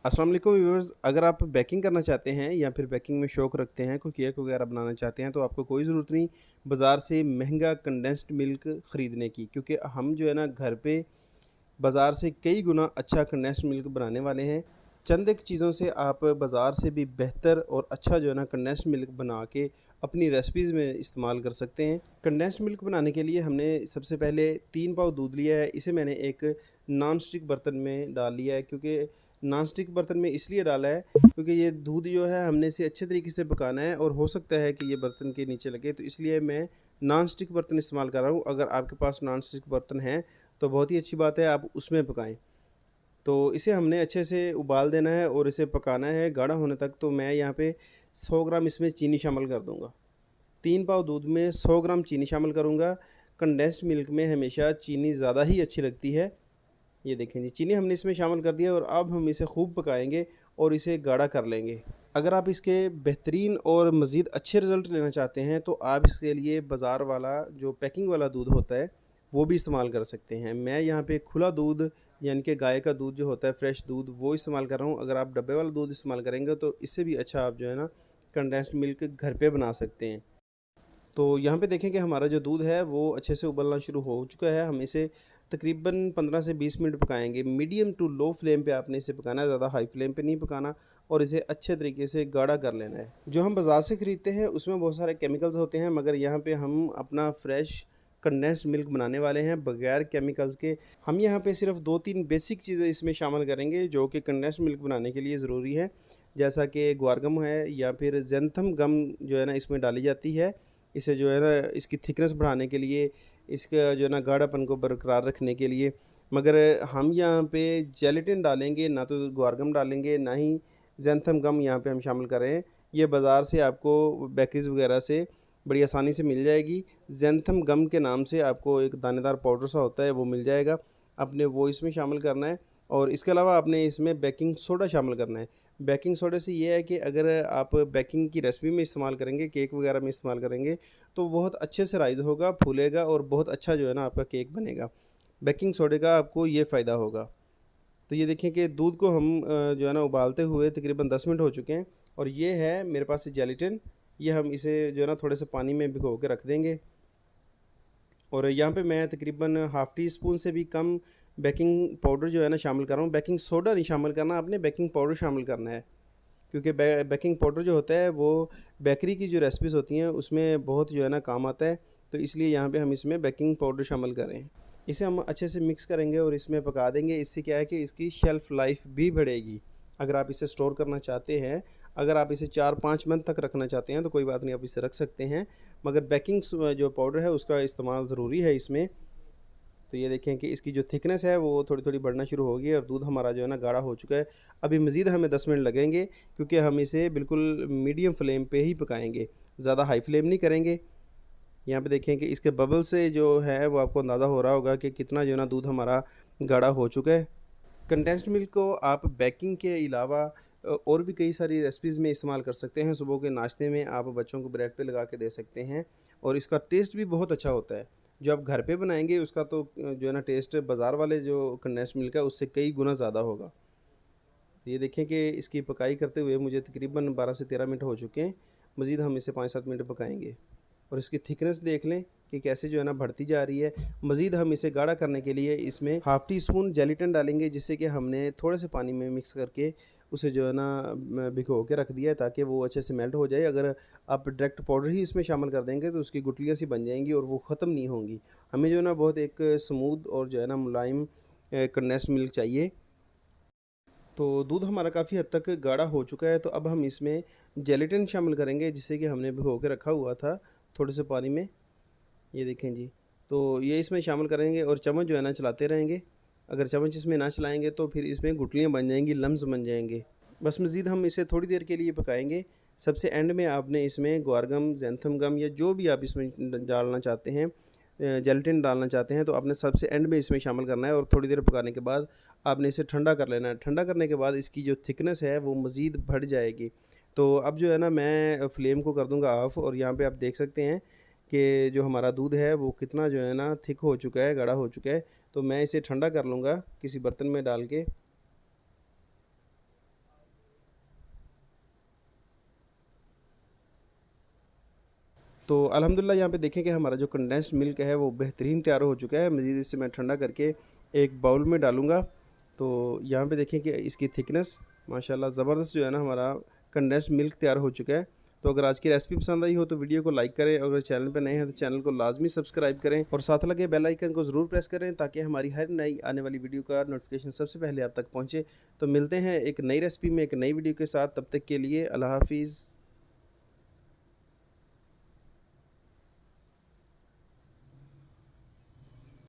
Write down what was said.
अस्सलाम वालेकुम व्यूअर्स, अगर आप बेकिंग करना चाहते हैं या फिर बेकिंग में शौक़ रखते हैं, कोई केक वगैरह बनाना चाहते हैं, तो आपको कोई ज़रूरत नहीं बाज़ार से महंगा कंडेंस्ड मिल्क ख़रीदने की, क्योंकि हम जो है ना घर पे बाज़ार से कई गुना अच्छा कंडेंस्ड मिल्क बनाने वाले हैं। चंद एक चीज़ों से आप बाज़ार से भी बेहतर और अच्छा जो है ना कंडेंस्ड मिल्क बना के अपनी रेसिपीज़ में इस्तेमाल कर सकते हैं। कंडेंस्ड मिल्क बनाने के लिए हमने सबसे पहले 3 पाव दूध लिया है। इसे मैंने एक नॉन स्टिक बर्तन में डाल लिया है, क्योंकि नॉन स्टिक बर्तन में इसलिए डाला है क्योंकि ये दूध जो है हमने इसे अच्छे तरीके से पकाना है और हो सकता है कि ये बर्तन के नीचे लगे, तो इसलिए मैं नॉन स्टिक बर्तन इस्तेमाल कर रहा हूँ। अगर आपके पास नॉन स्टिक बर्तन है तो बहुत ही अच्छी बात है, आप उसमें पकाएँ। तो इसे हमने अच्छे से उबाल देना है और इसे पकाना है गाढ़ा होने तक। तो मैं यहाँ पे 100 ग्राम इसमें चीनी शामिल कर दूँगा। 3 पाव दूध में 100 ग्राम चीनी शामिल करूँगा। कंडेंस्ड मिल्क में हमेशा चीनी ज़्यादा ही अच्छी लगती है। ये देखें जी, चीनी हमने इसमें शामिल कर दिया और अब हम इसे खूब पकाएंगे और इसे गाढ़ा कर लेंगे। अगर आप इसके बेहतरीन और मज़ीद अच्छे रिज़ल्ट लेना चाहते हैं तो आप इसके लिए बाज़ार वाला जो पैकिंग वाला दूध होता है वो भी इस्तेमाल कर सकते हैं। मैं यहाँ पे खुला दूध यानी कि गाय का दूध जो होता है, फ्रेश दूध, वो इस्तेमाल कर रहा हूँ। अगर आप डब्बे वाला दूध इस्तेमाल करेंगे तो इससे भी अच्छा आप जो है ना कंडेंस्ड मिल्क घर पे बना सकते हैं। तो यहाँ पे देखें कि हमारा जो दूध है वो अच्छे से उबलना शुरू हो चुका है। हम इसे तकरीबन 15 से 20 मिनट पकाएंगे। मीडियम टू लो फ्लेम पे आपने इसे पकाना है, ज़्यादा हाई फ्लेम पे नहीं पकाना, और इसे अच्छे तरीके से गाढ़ा कर लेना है। जो हम बाज़ार से ख़रीदते हैं उसमें बहुत सारे केमिकल्स होते हैं, मगर यहाँ पे हम अपना फ्रेश कंडेंस्ड मिल्क बनाने वाले हैं बगैर केमिकल्स के। हम यहाँ पे सिर्फ 2-3 बेसिक चीज़ें इसमें शामिल करेंगे जो कि कंडेंस्ड मिल्क बनाने के लिए ज़रूरी है, जैसा कि ग्वारगम है या फिर ज़ैंथम गम जो है ना इसमें डाली जाती है। इसे जो है ना इसकी थिकनेस बढ़ाने के लिए, इसका जो है ना गाढ़ापन को बरकरार रखने के लिए। मगर हम यहाँ पे जेलेटिन डालेंगे, ना तो ग्वारगम डालेंगे, ना ही ज़ैंथम गम यहाँ पे हम शामिल कर रहे हैं। ये बाज़ार से आपको बेकरीज़ वगैरह से बड़ी आसानी से मिल जाएगी। ज़ैंथम गम के नाम से आपको एक दानेदार पाउडर सा होता है, वो मिल जाएगा। आपने वो इसमें शामिल करना है और इसके अलावा आपने इसमें बेकिंग सोडा शामिल करना है। बेकिंग सोडा से ये है कि अगर आप बेकिंग की रेसिपी में इस्तेमाल करेंगे, केक वगैरह में इस्तेमाल करेंगे, तो बहुत अच्छे से राइज़ होगा, फूलेगा और बहुत अच्छा जो है ना आपका केक बनेगा। बेकिंग सोडे का आपको ये फ़ायदा होगा। तो ये देखें कि दूध को हम जो है ना उबालते हुए तकरीबन 10 मिनट हो चुके हैं और ये है मेरे पास जेलेटिन। ये हम इसे जो है ना थोड़े से पानी में भिगो के रख देंगे और यहाँ पे मैं तकरीबन हाफ़ टी स्पून से भी कम बेकिंग पाउडर जो है ना शामिल कर रहा हूँ। बेकिंग सोडा नहीं शामिल करना, आपने बेकिंग पाउडर शामिल करना है, क्योंकि बेकिंग पाउडर जो होता है वो बेकरी की जो रेसिपीज़ होती हैं उसमें बहुत जो है ना काम आता है। तो इसलिए यहाँ पे हम इसमें बेकिंग पाउडर शामिल करें। इसे हम अच्छे से मिक्स करेंगे और इसमें पका देंगे। इससे क्या है कि इसकी शेल्फ़ लाइफ भी बढ़ेगी। अगर आप इसे स्टोर करना चाहते हैं, अगर आप इसे 4-5 मंथ तक रखना चाहते हैं तो कोई बात नहीं, आप इसे रख सकते हैं, मगर बेकिंग जो पाउडर है उसका इस्तेमाल ज़रूरी है इसमें। तो ये देखें कि इसकी जो थिकनेस है वो थोड़ी-थोड़ी बढ़ना शुरू हो गई है और दूध हमारा जो है ना गाढ़ा हो चुका है। अभी मज़ीद हमें 10 मिनट लगेंगे, क्योंकि हम इसे बिल्कुल मीडियम फ्लेम पे ही पकाएँगे, ज़्यादा हाई फ्लेम नहीं करेंगे। यहाँ पे देखें कि इसके बबल से जो है वो आपको अंदाज़ा हो रहा होगा कि कितना जो है ना दूध हमारा गाढ़ा हो चुका है। कंडेंस्ड मिल्क को आप बेकिंग के अलावा और भी कई सारी रेसिपीज़ में इस्तेमाल कर सकते हैं। सुबह के नाश्ते में आप बच्चों को ब्रेड पे लगा के दे सकते हैं और इसका टेस्ट भी बहुत अच्छा होता है। जो आप घर पे बनाएँगे उसका तो जो है ना टेस्ट बाज़ार वाले जो कंडेंस्ड मिल्क है उससे कई गुना ज़्यादा होगा। ये देखें कि इसकी पकाई करते हुए मुझे तकरीबन 12 से 13 मिनट हो चुके हैं। मज़ीद हम इसे 5-7 मिनट पकाएँगे और इसकी थिकनेस देख लें कि कैसे जो है ना बढ़ती जा रही है। मज़ीद हम इसे गाढ़ा करने के लिए इसमें हाफ़ टी स्पून जेलेटिन डालेंगे, जिससे कि हमने थोड़े से पानी में मिक्स करके उसे जो है ना भिगो के रख दिया है ताकि वो अच्छे से मेल्ट हो जाए। अगर आप डायरेक्ट पाउडर ही इसमें शामिल कर देंगे तो उसकी गुठलियाँ सी बन जाएँगी और वो ख़त्म नहीं होंगी। हमें जो है ना बहुत एक स्मूथ और जो है ना मुलायम कंडेंस्ड मिल्क चाहिए। तो दूध हमारा काफ़ी हद तक गाढ़ा हो चुका है, तो अब हम इसमें जेलेटिन शामिल करेंगे, जिसे कि हमने भिगो के रखा हुआ था थोड़े से पानी में। ये देखें जी, तो ये इसमें शामिल करेंगे और चम्मच जो है ना चलाते रहेंगे। अगर चम्मच इसमें ना चलाएँगे तो फिर इसमें गुठलियाँ बन जाएँगी, लम्स बन जाएँगे। बस मज़ीद हम इसे थोड़ी देर के लिए पकाएँगे। सबसे एंड में आपने इसमें ग्वारगम, ज़ैंथम गम या जो भी आप इसमें डालना चाहते हैं, जेलेटिन डालना चाहते हैं, तो आपने सबसे एंड में इसमें शामिल करना है और थोड़ी देर पकाने के बाद आपने इसे ठंडा कर लेना है। ठंडा करने के बाद इसकी जो थिकनेस है वो मज़ीद बढ़ जाएगी। तो अब जो है ना मैं फ्लेम को कर दूँगा ऑफ़ और यहाँ पे आप देख सकते हैं कि जो हमारा दूध है वो कितना जो है ना थिक हो चुका है, गाढ़ा हो चुका है। तो मैं इसे ठंडा कर लूँगा किसी बर्तन में डाल के। तो अल्हम्दुलिल्लाह यहाँ पे देखें कि हमारा जो कंडेंस्ड मिल्क है वो बेहतरीन तैयार हो चुका है। मज़ीद इसे मैं ठंडा करके एक बाउल में डालूँगा। तो यहाँ पे देखें कि इसकी थिकनेस माशाल्लाह ज़बरदस्त जो है ना हमारा कंडेंस्ड मिल्क तैयार हो चुका है। तो अगर आज की रेसिपी पसंद आई हो तो वीडियो को लाइक करें, और अगर चैनल पे नए हैं तो चैनल को लाजमी सब्सक्राइब करें और साथ लगे बेल आइकन को ज़रूर प्रेस करें ताकि हमारी हर नई आने वाली वीडियो का नोटिफिकेशन सबसे पहले आप तक पहुँचे। तो मिलते हैं एक नई रेसिपी में एक नई वीडियो के साथ, तब तक के लिए अल्लाह हाफिज़।